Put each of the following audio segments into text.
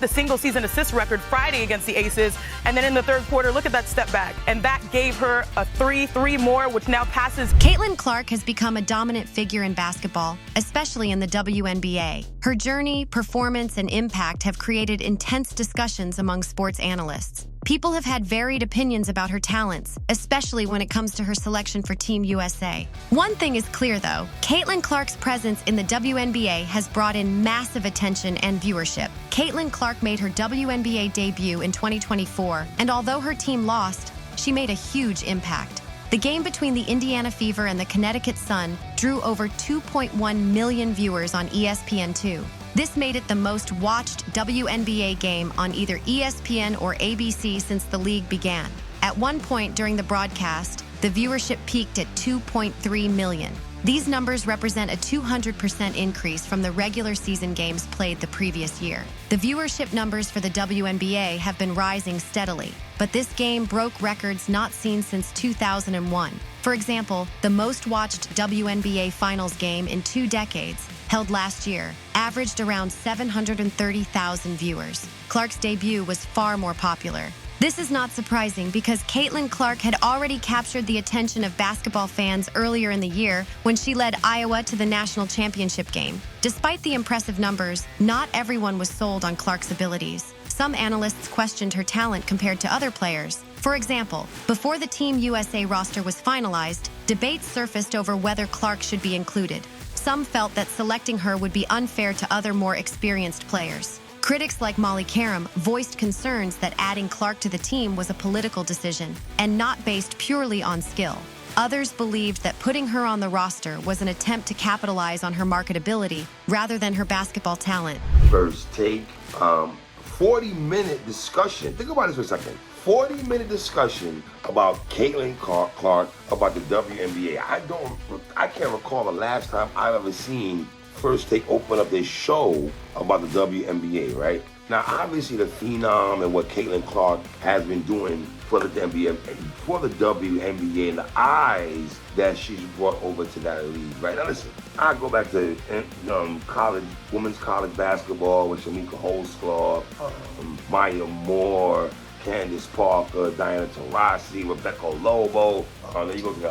the single-season assist record Friday against the Aces. And then in the third quarter, look at that step back. And that gave her a three more, which now passes. Caitlin Clark has become a dominant figure in basketball, especially in the WNBA. Her journey, performance, and impact have created intense discussions among sports analysts. People have had varied opinions about her talents, especially when it comes to her selection for Team USA. One thing is clear, though. Caitlin Clark's presence in the WNBA has brought in massive attention and viewership. Caitlin Clark made her WNBA debut in 2024, and although her team lost, she made a huge impact. The game between the Indiana Fever and the Connecticut Sun drew over 2.1 million viewers on ESPN2. This made it the most watched WNBA game on either ESPN or ABC since the league began. At one point during the broadcast, the viewership peaked at 2.3 million. These numbers represent a 200% increase from the regular season games played the previous year. The viewership numbers for the WNBA have been rising steadily, but this game broke records not seen since 2001. For example, the most watched WNBA Finals game in 2 decades, held last year, averaged around 730,000 viewers. Clark's debut was far more popular. This is not surprising because Caitlin Clark had already captured the attention of basketball fans earlier in the year when she led Iowa to the national championship game. Despite the impressive numbers, not everyone was sold on Clark's abilities. Some analysts questioned her talent compared to other players. For example, before the Team USA roster was finalized, debates surfaced over whether Clark should be included. Some felt that selecting her would be unfair to other more experienced players. Critics like Molly Karam voiced concerns that adding Clark to the team was a political decision and not based purely on skill. Others believed that putting her on the roster was an attempt to capitalize on her marketability rather than her basketball talent. First take, 40-minute discussion. Think about this for a second. 40-minute discussion about Caitlin Clark about the WNBA. I can't recall the last time I've ever seen First Take open up this show about the WNBA, right? Now, obviously, the phenom and what Caitlin Clark has been doing for the WNBA and the eyes that she's brought over to that league, right? Now, listen, I go back to women's college basketball with Shamika Holdsclaw, Maya Moore, Candace Parker, Diana Taurasi, Rebecca Lobo. Then you go to the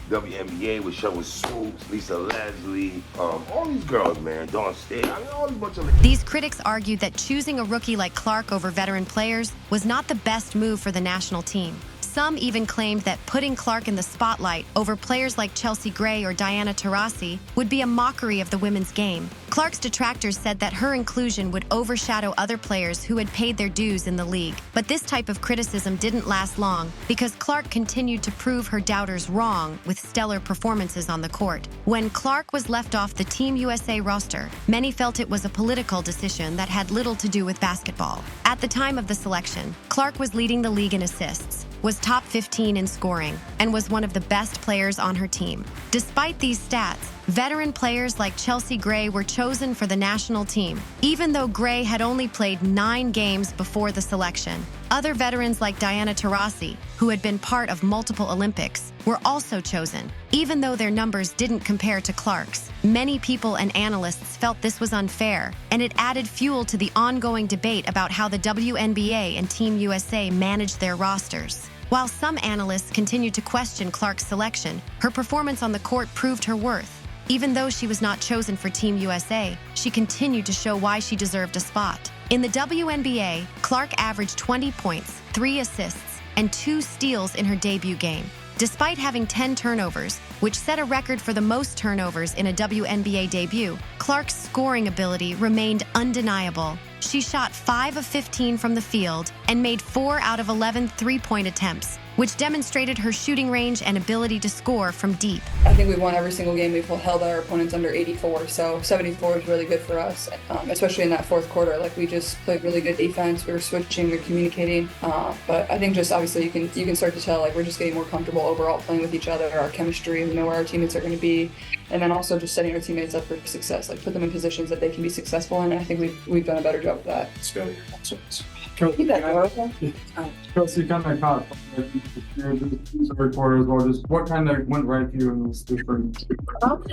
WNBA with Cheryl Swoops, Lisa Leslie, all these girls, man, Dawn State. I mean, all these bunch of... These critics argued that choosing a rookie like Clark over veteran players was not the best move for the national team. Some even claimed that putting Clark in the spotlight over players like Chelsea Gray or Diana Taurasi would be a mockery of the women's game. Clark's detractors said that her inclusion would overshadow other players who had paid their dues in the league. But this type of criticism didn't last long because Clark continued to prove her doubters wrong with stellar performances on the court. When Clark was left off the Team USA roster, many felt it was a political decision that had little to do with basketball. At the time of the selection, Clark was leading the league in assists, was top 15 in scoring, and was one of the best players on her team. Despite these stats, veteran players like Chelsea Gray were chosen for the national team, even though Gray had only played 9 games before the selection. Other veterans like Diana Taurasi, who had been part of multiple Olympics, were also chosen, even though their numbers didn't compare to Clark's. Many people and analysts felt this was unfair, and it added fuel to the ongoing debate about how the WNBA and Team USA managed their rosters. While some analysts continued to question Clark's selection, her performance on the court proved her worth. Even though she was not chosen for Team USA, she continued to show why she deserved a spot. In the WNBA, Clark averaged 20 points, 3 assists, and 2 steals in her debut game. Despite having 10 turnovers, which set a record for the most turnovers in a WNBA debut, Clark's scoring ability remained undeniable. She shot 5 of 15 from the field and made 4 out of 11 three-point attempts, which demonstrated her shooting range and ability to score from deep. I think we won every single game. We've held our opponents under 84, so 74 is really good for us, especially in that fourth quarter. Like, we just played really good defense. We were switching, we were communicating, but I think just obviously you can start to tell, like, we're just getting more comfortable overall playing with each other, our chemistry, we know where our teammates are going to be, and then also just setting our teammates up for success, like put them in positions that they can be successful in, and I think we've done a better job of that. Keep that door open. Chelsea, you got my card. this third quarter as well. Just what kind of went right for you in this different?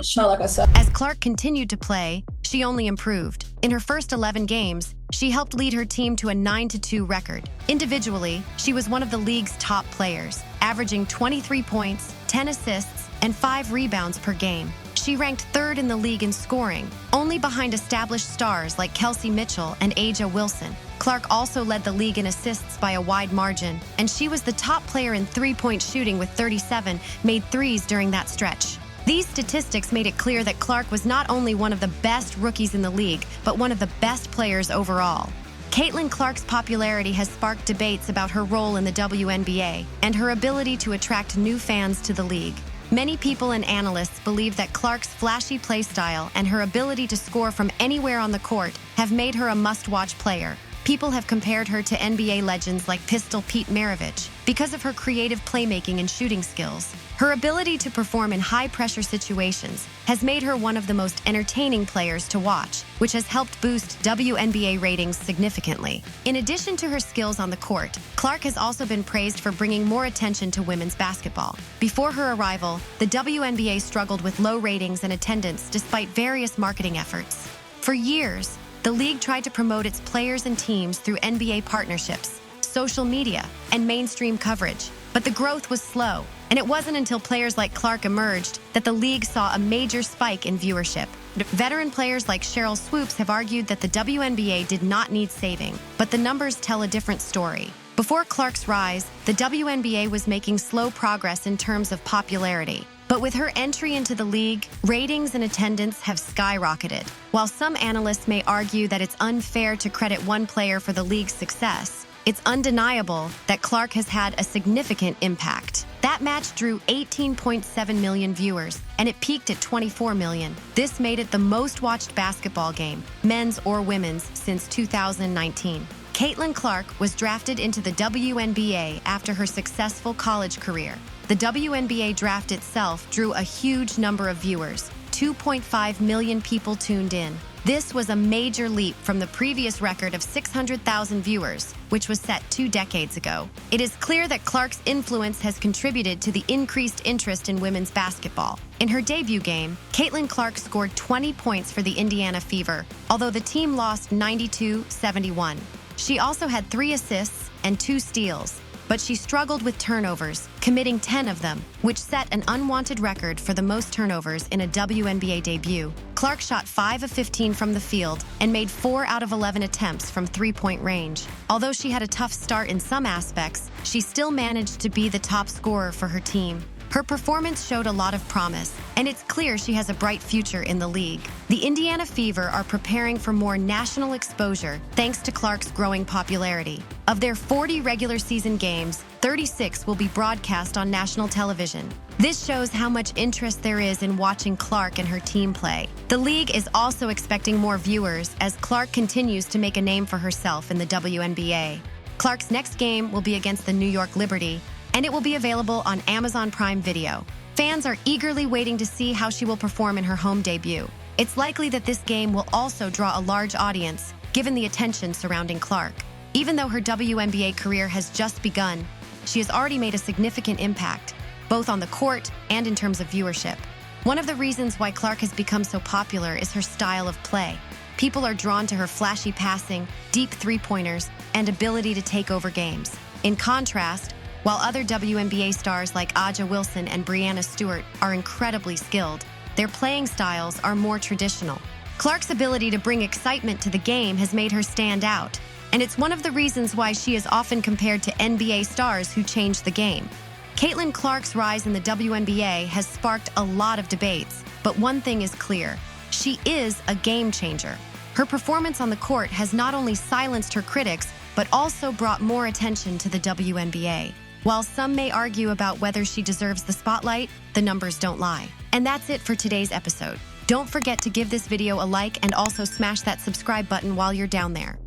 Shot, like I said. As Clark continued to play, she only improved. In her first 11 games, she helped lead her team to a 9-2 record. Individually, she was one of the league's top players, averaging 23 points, 10 assists, and 5 rebounds per game. She ranked third in the league in scoring, only behind established stars like Kelsey Mitchell and Aja Wilson. Clark also led the league in assists by a wide margin, and she was the top player in three-point shooting with 37 made threes during that stretch. These statistics made it clear that Clark was not only one of the best rookies in the league, but one of the best players overall. Caitlin Clark's popularity has sparked debates about her role in the WNBA and her ability to attract new fans to the league. Many people and analysts believe that Clark's flashy play style and her ability to score from anywhere on the court have made her a must-watch player. People have compared her to NBA legends like Pistol Pete Maravich because of her creative playmaking and shooting skills. Her ability to perform in high-pressure situations has made her one of the most entertaining players to watch, which has helped boost WNBA ratings significantly. In addition to her skills on the court, Clark has also been praised for bringing more attention to women's basketball. Before her arrival, the WNBA struggled with low ratings and attendance despite various marketing efforts. For years, the league tried to promote its players and teams through NBA partnerships, social media, and mainstream coverage. But the growth was slow, and it wasn't until players like Clark emerged that the league saw a major spike in viewership. Veteran players like Cheryl Swoops have argued that the WNBA did not need saving, but the numbers tell a different story. Before Clark's rise, the WNBA was making slow progress in terms of popularity. But with her entry into the league, ratings and attendance have skyrocketed. While some analysts may argue that it's unfair to credit one player for the league's success, it's undeniable that Clark has had a significant impact. That match drew 18.7 million viewers, and it peaked at 24 million. This made it the most watched basketball game, men's or women's, since 2019. Caitlin Clark was drafted into the WNBA after her successful college career. The WNBA draft itself drew a huge number of viewers. 2.5 million people tuned in. This was a major leap from the previous record of 600,000 viewers, which was set 2 decades ago. It is clear that Clark's influence has contributed to the increased interest in women's basketball. In her debut game, Caitlin Clark scored 20 points for the Indiana Fever, although the team lost 92-71. She also had 3 assists and 2 steals, but she struggled with turnovers, committing 10 of them, which set an unwanted record for the most turnovers in a WNBA debut. Clark shot 5 of 15 from the field and made 4 out of 11 attempts from three-point range. Although she had a tough start in some aspects, she still managed to be the top scorer for her team. Her performance showed a lot of promise, and it's clear she has a bright future in the league. The Indiana Fever are preparing for more national exposure thanks to Clark's growing popularity. Of their 40 regular season games, 36 will be broadcast on national television. This shows how much interest there is in watching Clark and her team play. The league is also expecting more viewers as Clark continues to make a name for herself in the WNBA. Clark's next game will be against the New York Liberty, and it will be available on Amazon Prime Video. Fans are eagerly waiting to see how she will perform in her home debut. It's likely that this game will also draw a large audience, given the attention surrounding Clark. Even though her WNBA career has just begun, she has already made a significant impact, both on the court and in terms of viewership. One of the reasons why Clark has become so popular is her style of play. People are drawn to her flashy passing, deep three-pointers, and ability to take over games. In contrast, while other WNBA stars like Aja Wilson and Breanna Stewart are incredibly skilled, their playing styles are more traditional. Clark's ability to bring excitement to the game has made her stand out, and it's one of the reasons why she is often compared to NBA stars who changed the game. Caitlin Clark's rise in the WNBA has sparked a lot of debates, but one thing is clear: she is a game changer. Her performance on the court has not only silenced her critics, but also brought more attention to the WNBA. While some may argue about whether she deserves the spotlight, the numbers don't lie. And that's it for today's episode. Don't forget to give this video a like and also smash that subscribe button while you're down there.